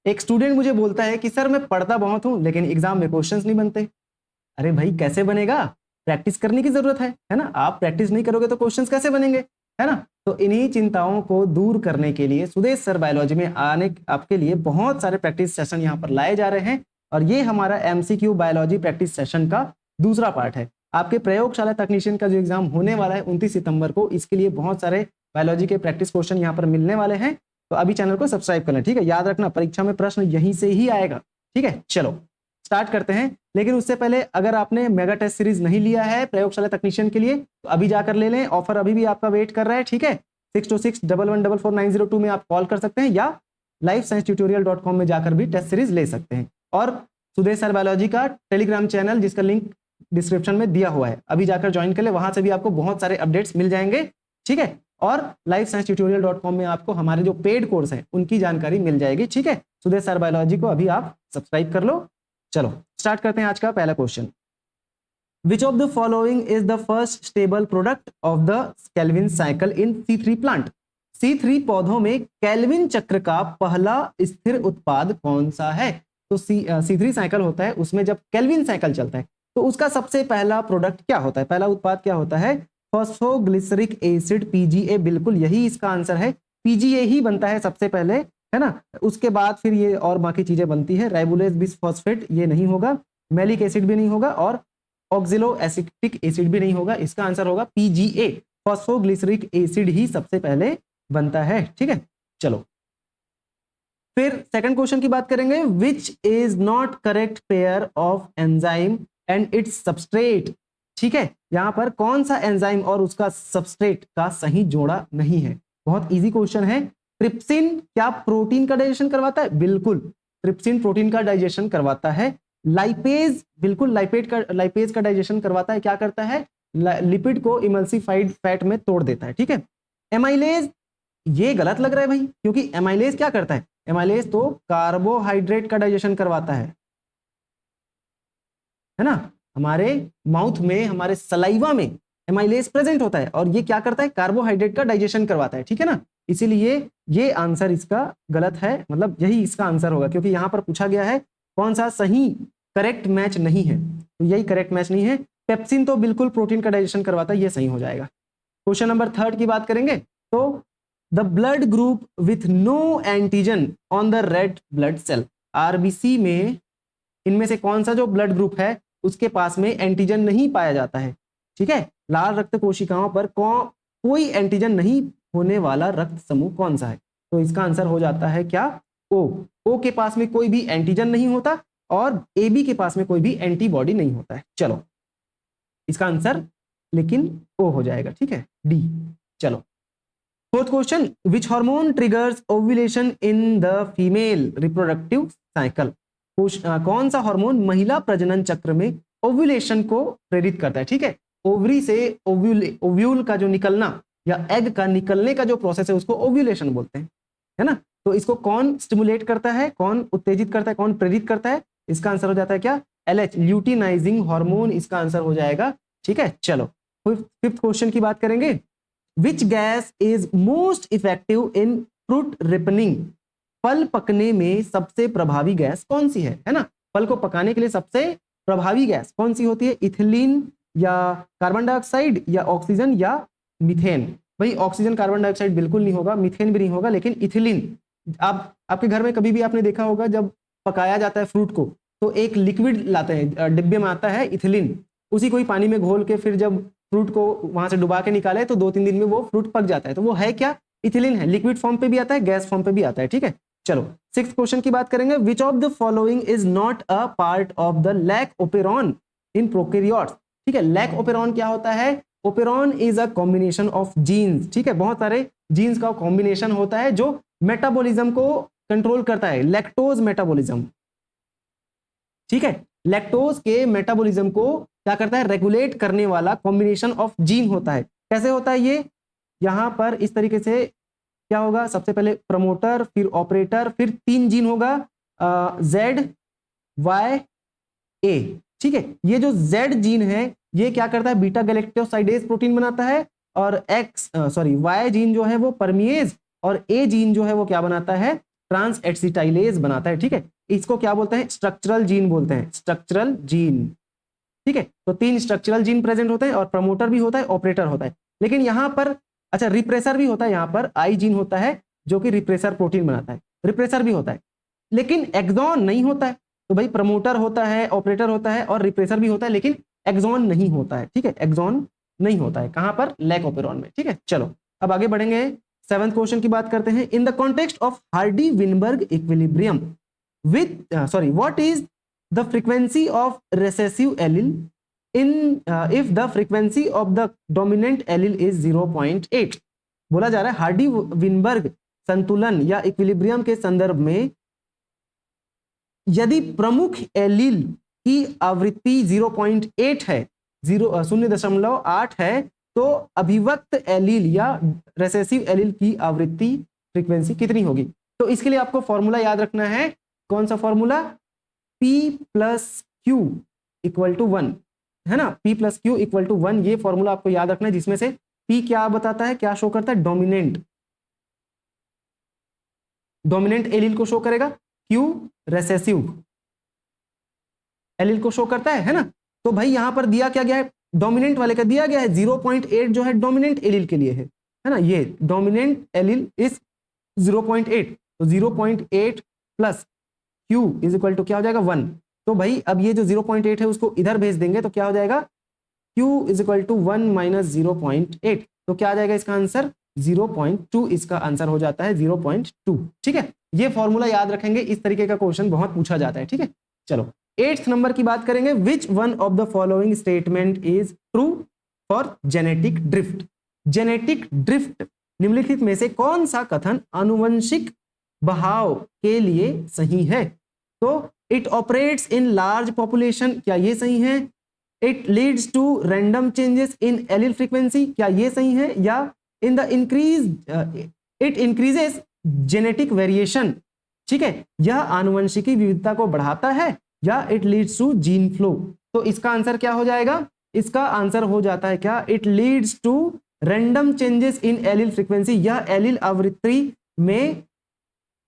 एक स्टूडेंट मुझे बोलता है कि सर मैं पढ़ता बहुत हूं लेकिन एग्जाम में क्वेश्चंस नहीं बनते। अरे भाई कैसे बनेगा, प्रैक्टिस करने की जरूरत है ना। आप प्रैक्टिस नहीं करोगे तो क्वेश्चंस कैसे बनेंगे, है ना। तो इन्हीं चिंताओं को दूर करने के लिए सुदेश सर बायोलॉजी में आने आपके लिए बहुत सारे प्रैक्टिस सेशन यहाँ पर लाए जा रहे हैं और ये हमारा एमसीक्यू बायोलॉजी प्रैक्टिस सेशन का दूसरा पार्ट है। आपके प्रयोगशाला तकनीशियन का जो एग्जाम होने वाला है 29 सितंबर को, इसके लिए बहुत सारे बायोलॉजी के प्रैक्टिस क्वेश्चन यहाँ पर मिलने वाले हैं। तो अभी चैनल को सब्सक्राइब कर लें, ठीक है। याद रखना परीक्षा में प्रश्न यहीं से ही आएगा, ठीक है। चलो स्टार्ट करते हैं, लेकिन उससे पहले अगर आपने मेगा टेस्ट सीरीज नहीं लिया है प्रयोगशाला तकनीशियन के लिए तो अभी जाकर ले लें, ऑफर अभी भी आपका वेट कर रहा है, ठीक है। 6261144902 में आप कॉल कर सकते हैं या lifesciencetutorial.com में जाकर भी टेस्ट सीरीज ले सकते हैं। और सुदेश सर बायोलॉजी का टेलीग्राम चैनल जिसका लिंक डिस्क्रिप्शन में दिया हुआ है, अभी जाकर ज्वाइन कर ले, वहां से भी आपको बहुत सारे अपडेट्स मिल जाएंगे, ठीक है। और lifesciencetutorial.com में आपको हमारे जो पेड कोर्स हैं उनकी जानकारी मिल जाएगी, ठीक है। सुदेश सर बायोलॉजी को अभी आप सब्सक्राइब कर लो। चलो स्टार्ट करते हैं आज का पहला question. Which of the following is the first stable product of the Calvin cycle in C3 plant. C3 पौधों में केल्विन चक्र का पहला स्थिर उत्पाद कौन सा है। तो C3 साइकिल होता है, उसमें जब केल्विन साइकिल चलता है तो उसका सबसे पहला प्रोडक्ट क्या होता है, पहला उत्पाद क्या होता है, फॉस्फोग्लिसरिक एसिड PGA। बिल्कुल यही इसका आंसर है, PGA ही बनता है सबसे पहले, है ना। उसके बाद फिर ये और बाकी चीजें बनती है, राइबोलेज बिसफॉस्फेट ये नहीं होगा, मैलिक एसिड भी नहीं होगा और ऑक्सिलो एसिटिक एसिड भी नहीं होगा। इसका आंसर होगा PGA, फॉस्फोग्लिसरिक एसिड ही सबसे पहले बनता है, ठीक है। चलो फिर सेकंड क्वेश्चन की बात करेंगे। Which is not correct pair of enzyme and it's substrate. ठीक है, यहां पर कौन सा एंजाइम और उसका सबस्ट्रेट का सही जोड़ा नहीं है। बहुत इजी क्वेश्चन है। ट्रिप्सिन क्या प्रोटीन का डाइजेशन करवाता है, बिल्कुल ट्रिप्सिन प्रोटीन का डाइजेशन करवाता है। लाइपेज, बिल्कुल लाइपेज का डाइजेशन करवाता है, क्या करता है, लिपिड को इमल्सिफाइड फैट में तोड़ देता है, ठीक है। एमाइलेज, ये गलत लग रहा है भाई, क्योंकि एमाइलेज क्या करता है, एमाइलेज तो कार्बोहाइड्रेट का डाइजेशन करवाता है ना। हमारे माउथ में, हमारे सलाइवा में एमाइलेज प्रेजेंट होता है और ये क्या करता है, कार्बोहाइड्रेट का डाइजेशन करवाता है, ठीक है ना। इसीलिए ये आंसर इसका गलत है, मतलब यही इसका आंसर होगा, क्योंकि यहां पर पूछा गया है कौन सा सही करेक्ट मैच नहीं है, तो यही करेक्ट मैच नहीं है। पेप्सिन तो बिल्कुल प्रोटीन का डाइजेशन करवाता है, ये सही हो जाएगा। क्वेश्चन नंबर थर्ड की बात करेंगे तो the blood group with no antigen on the red blood cell, RBC में इनमें से कौन सा जो ब्लड ग्रुप है उसके पास में एंटीजन नहीं पाया जाता है, ठीक है। लाल रक्त कोशिकाओं पर कोई एंटीजन नहीं होने वाला रक्त समूह कौन सा है, तो इसका आंसर हो जाता है क्या, ओ के पास में कोई भी एंटीजन नहीं होता और AB के पास में कोई भी एंटीबॉडी नहीं होता है। चलो इसका आंसर लेकिन O हो जाएगा, ठीक है, D। चलो fourth question, which hormone triggers ovulation in the female reproductive cycle. कौन सा हार्मोन महिला प्रजनन चक्र में ओव्यूलेशन को प्रेरित करता है, ठीक है। ओवरी से ओव्यूल का जो निकलना या एग का निकलने का जो प्रोसेस है उसको ओव्यूलेशन बोलते हैं, है ना। तो इसको कौन स्टिमुलेट करता है, कौन उत्तेजित करता है, कौन प्रेरित करता है, इसका आंसर हो जाता है क्या, LH, ल्यूटिनाइजिंग हार्मोन इसका आंसर हो जाएगा, ठीक है। चलो फिफ्थ क्वेश्चन की बात करेंगे। Which gas is most effective in fruit ripening, फल पकने में सबसे प्रभावी गैस कौन सी है ना। फल को पकाने के लिए सबसे प्रभावी गैस कौन सी होती है, इथिलीन या कार्बन डाइऑक्साइड या ऑक्सीजन या मीथेन। भाई ऑक्सीजन कार्बन डाइऑक्साइड बिल्कुल नहीं होगा, मीथेन भी नहीं होगा, लेकिन इथिलीन। आपके घर में कभी भी आपने देखा होगा जब पकाया जाता है फ्रूट को तो एक लिक्विड लाते हैं, डिब्बे में आता है इथिलीन, उसी को ही पानी में घोल के फिर जब फ्रूट को वहां से डुबा के निकाले तो 2-3 दिन में वो फ्रूट पक जाता है, तो वो है क्या, इथिलीन है। लिक्विड फॉर्म पे भी आता है, गैस फॉर्म पे भी आता है, ठीक है। चलो सिक्स्थ क्वेश्चन की बात करेंगे। Which of the following is not a part of the lac operon in prokaryotes, ठीक है। लैक ओपेरॉन क्या होता है, operon is a combination of genes, ठीक है, बहुत सारे जीन्स का कॉम्बिनेशन होता है जो मेटाबॉलिज्म को कंट्रोल करता है, लैक्टोज मेटाबॉलिज्म, ठीक है। लैक्टोज के मेटाबॉलिज्म को क्या करता है, रेगुलेट करने वाला कॉम्बिनेशन ऑफ जीन होता है। कैसे होता है ये, यहां पर इस तरीके से क्या होगा, सबसे पहले प्रमोटर, फिर ऑपरेटर, फिर 3 जीन होगा, ZYA, ठीक है। ये जो Z जीन है ये क्या करता है, बीटा गैलेक्टोसाइडेज प्रोटीन बनाता है, और Y जीन जो है वो परमिएज, और A जीन जो है वो क्या बनाता है, ट्रांस एसिटाइलेज बनाता है, ठीक है। इसको क्या बोलते हैं, स्ट्रक्चरल जीन बोलते हैं, स्ट्रक्चरल जीन, ठीक है। तो 3 स्ट्रक्चरल जीन प्रेजेंट होते हैं और प्रमोटर भी होता है, ऑपरेटर होता है। लेकिन यहाँ पर अच्छा रिप्रेसर भी होता है, यहाँ पर आई जीन होता है जो कि रिप्रेसर प्रोटीन बनाता है, रिप्रेसर भी होता है, लेकिन एक्सॉन नहीं होता है। तो भाई प्रमोटर होता है, ऑपरेटर होता है और रिप्रेसर भी होता है, लेकिन एक्सॉन नहीं होता है, ठीक है, एक्सॉन नहीं होता है। कहां पर, लैक ऑपेरॉन में, ठीक है। चलो अब आगे बढ़ेंगे, 7th क्वेश्चन की बात करते हैं। In the context of Hardy Weinberg equilibrium with what is the frequency of recessive allele in if the frequency of the dominant allele is 0.8। बोला जा रहा है हार्डी विनबर्ग संतुलन या इक्विलिब्रियम के संदर्भ में यदि प्रमुख एलील की आवृत्ति 0.8 है, 0.8 है, तो अभिव्यक्त एलील या रेसेसिव एलील की आवृत्ति फ्रीक्वेंसी कितनी होगी। तो इसके लिए आपको फॉर्मूला याद रखना है, कौन सा formula, P plus Q equal to 1, है ना, P plus Q equal to 1, ये फॉर्मूला आपको याद रखना है, जिसमें से P क्या बताता है, क्या शो करता है, डोमिनेंट एलील को शो करेगा, Q रेसेसिव एलील को शो करता है ना। तो भाई यहां पर दिया क्या गया है, डोमिनेंट वाले का दिया गया है 0.8 जो है डोमिनेंट एलील के लिए है ना, ये डोमिनेंट एलील इज 0.8, तो 0.8 plus Q is equal to क्या हो जाएगा 1। तो भाई अब ये जो 0.8 है उसको इधर भेज देंगे तो क्या हो जाएगा, Q is equal to 1 minus 0.8, तो क्या आ जाएगा इसका आंसर 0.2, इसका आंसर हो जाता है 0.2, ठीक है। ये फॉर्मूला याद रखेंगे, इस तरीके का क्वेश्चन बहुत पूछा जाता है, ठीक है। चलो 8th नंबर की बात करेंगे, which one of the following statement is true for genetic drift. Genetic drift निम्नलिखित में से कौन सा कथन आनुवंशिक बहाव के लिए सही है। तो it operates in large population, क्या ये सही है। It leads to random changes in allele frequency, क्या ये सही है। या in the it increases genetic variation, ठीक है, यह आनुवंशिकी विविधता को बढ़ाता है, या it leads to gene flow. तो इसका आंसर क्या हो जाएगा, इसका आंसर हो जाता है क्या, it leads to random changes in allele frequency, यह एलील आवृत्ति में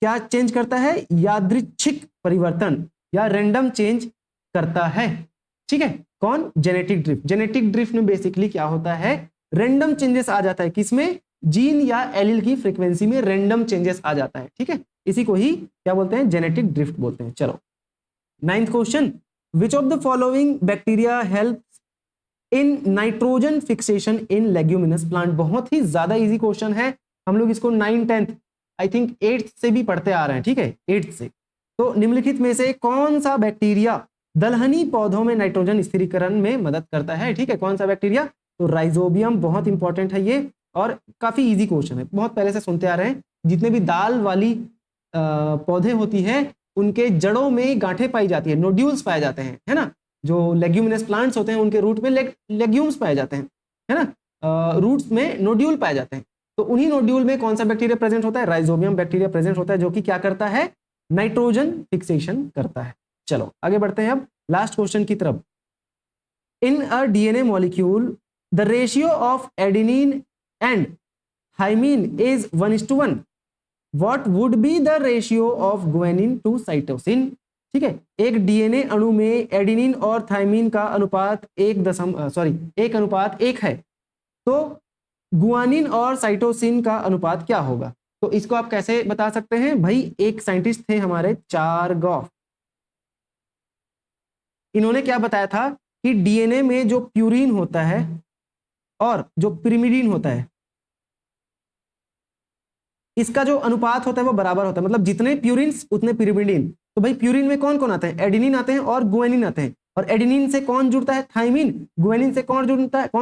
क्या चेंज करता है, यादृच्छिक परिवर्तन या रैंडम चेंज करता है, ठीक है। कौन, जेनेटिक ड्रिफ्ट। जेनेटिक ड्रिफ्ट में बेसिकली क्या होता है, रैंडम चेंजेस आ जाता है, किसमें, जीन या एलील की फ्रीक्वेंसी में रैंडम चेंजेस आ जाता है, ठीक है। इसी को ही क्या बोलते हैं, जेनेटिक ड्रिफ्ट बोलते हैं। चलो 9th question, which of the following bacteria helps in nitrogen fixation in leguminous plant. बहुत ही ज्यादा इजी क्वेश्चन है, हम लोग इसको 9th 10th I think 8th से भी पढ़ते आ रहे हैं, ठीक है, 8th से। तो निम्नलिखित में से कौन सा बैक्टीरिया दलहनी पौधों में नाइट्रोजन स्थिरीकरण में मदद करता है, ठीक है, कौन सा बैक्टीरिया, तो राइजोबियम, बहुत इंपॉर्टेंट है ये, और काफी इजी क्वेश्चन है, बहुत पहले से सुनते आ रहे हैं। जितने भी दाल वाली पौधे होती है उनके जड़ों में गांठें पाई जाती है, नोड्यूल्स पाए जाते हैं, है ना। जो लेग्यूमिनस प्लांट्स होते हैं उनके रूट में लेग्यूम्स पाए जाते हैं, है ना, रूट्स में नोड्यूल पाए जाते हैं। तो उन्हीं नोड्यूल में कौन सा बैक्टीरिया प्रेजेंट होता है, राइजोबियम बैक्टीरिया प्रेजेंट होता है, जो कि क्या करता है, नाइट्रोजन फिक्सेशन करता है। चलो आगे बढ़ते हैं अब लास्ट क्वेश्चन की तरफ। In a DNA molecule the ratio of adenine and thymine is 1:1, what would be the ratio of guanine to cytosine, ठीक है। एक डीएनए अणु में एडेनिन और थाइमिन का अनुपात 1:1 है, तो गुआनिन और साइटोसिन का अनुपात क्या होगा। तो इसको आप कैसे बता सकते हैं भाई, एक साइंटिस्ट थे हमारे चारगॉफ, इन्होंने क्या बताया था कि डीएनए में जो प्यूरिन होता है और जो पिरिमिडिन होता है, इसका जो अनुपात होता है वो बराबर होता है, मतलब जितने प्यूरिन्स उतने पिरिमिडिन। तो भाई प्यूरिन में कौन कौन आते हैं, एडेनिन आते हैं और गुआनिन आते हैं, और एडेनिन से कौन जुड़ता है, थाइमिन, गुआनिन से कौन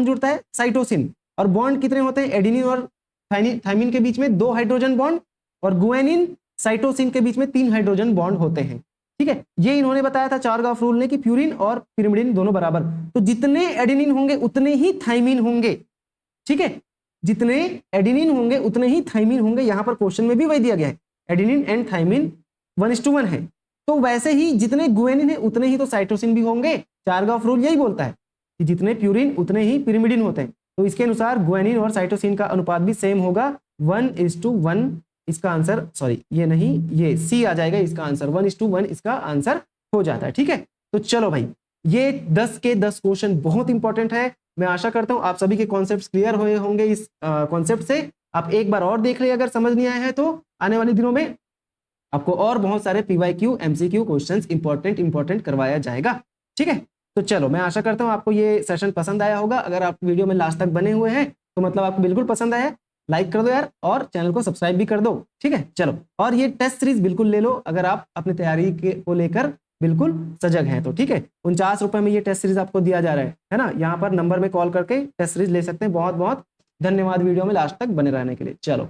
जुड़ता है साइटोसिन। और बॉन्ड कितने होते हैं, एडेनिन और थाइमिन के बीच में 2 हाइड्रोजन बॉन्ड, और गुआनिन साइटोसिन के बीच में 3 हाइड्रोजन बॉन्ड होते हैं, ठीक है। ये इन्होंने बताया था चारगॉफ रूल ने कि प्यूरिन और पिरिमिडिन दोनों बराबर, तो जितने एडेनिन होंगे उतने ही थाइमिन होंगे, ठीक है, जितने एडेनिन होंगे उतने ही थाइमिन होंगे। यहां पर क्वेश्चन में भी वही दिया गया है, एडेनिन एंड थाइमिन 1:1 है। तो वैसे ही जितने गुआनिन है उतने ही तो साइटोसिन भी होंगे, चारगॉफ रूल यही बोलता है कि जितने प्यूरिन उतने ही पिरिमिडिन होते हैं। तो इसके अनुसार गुआनिन और साइटोसिन का अनुपात भी सेम होगा, 1:1 इसका आंसर, सॉरी ये नहीं, ये सी आ जाएगा इसका आंसर, 1:1 इसका आंसर हो जाता है। ठीक है, तो चलो भाई, ये 10 के 10 क्वेश्चन बहुत इंपॉर्टेंट है। मैं आशा करता हूं आप सभी के कॉन्सेप्ट क्लियर हुए होंगे इस कॉन्सेप्ट से। आप एक बार और देख ले, अगर समझ नहीं आया है तो आने वाले दिनों में आपको और बहुत सारे PYQ MCQ क्वेश्चंस इंपॉर्टेंट करवाया जाएगा। ठीक है, तो चलो मैं आशा करता हूं आपको ये सेशन पसंद आया होगा। अगर आप वीडियो में लास्ट तक बने हुए हैं तो मतलब आपको बिल्कुल पसंद आया है, लाइक कर दो यार, और चैनल को सब्सक्राइब भी कर दो। ठीक है, चलो, और ये टेस्ट सीरीज बिल्कुल ले लो अगर आप अपनी तैयारी को लेकर बिल्कुल सजग हैं तो। ठीक है, 49 रुपए में ये टेस्ट सीरीज आपको दिया जा रहा है ना। यहाँ पर नंबर में कॉल करके टेस्ट सीरीज ले सकते हैं। बहुत बहुत धन्यवाद वीडियो में लास्ट तक बने रहने के लिए। चलो।